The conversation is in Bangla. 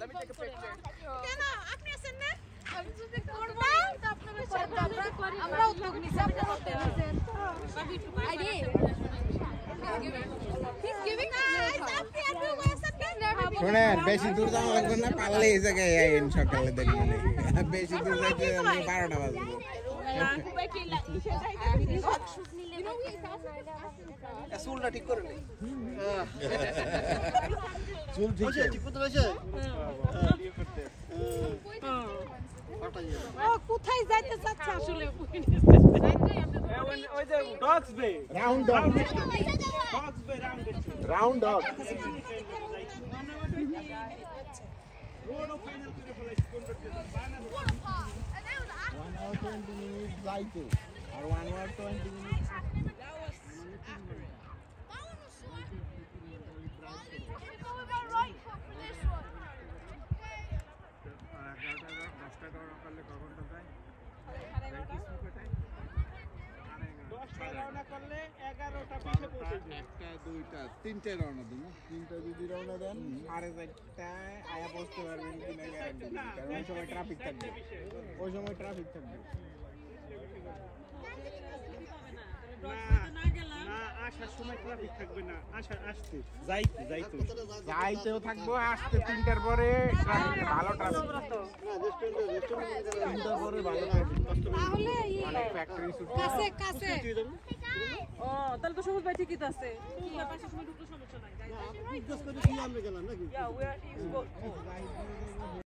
কেন আপনি আছেন না আমি যদি করব না আমরা উদ্যোগ নিছি আপনারা করতে দিবেন আইডি শুনেন বেশি দূর যাওয়া লাগবে না পারলে এই জায়গায় আইন সকালে দেখবেন বেশি দূর যাইতে আমি 12টা বাজবে চুলটা ঠিক করে নেই চুল ঠিক করতে হয়েছে কোথায় যাইতে চাচ্ছে আসলে ওই যে ডগস বে রাউন্ড ডগ ডগস বে রাউন্ড ডগ রোডও ফাইনাল করে ফেলাইছে কোনটা 1 hour 20 minutes যাইতে আর 1 hour 20 minutes একটা দুইটা তিনটে রওনা দিন তিনটা যদি রওনা দেন সাড়ে 4টায় আয়া পৌঁছতে পারবেন কিনা গ্যারান্টি কারণ ওই সময় ট্রাফিক থাকবে না আসার সময় ট্রাফিক থাকবে না আসতে যাইতেও থাকবো আসতে 3টার পরে ভালো ট্রাফিক তিনটার পরে ভালো ট্রাফিক তাহলে অনেক ফ্যাক্টরি কাছে ও তাহলে তো সবুজ ভাই ঠিকই আছে কি ব্যাপার সময় ঢুকলে সমস্যা নাই যাই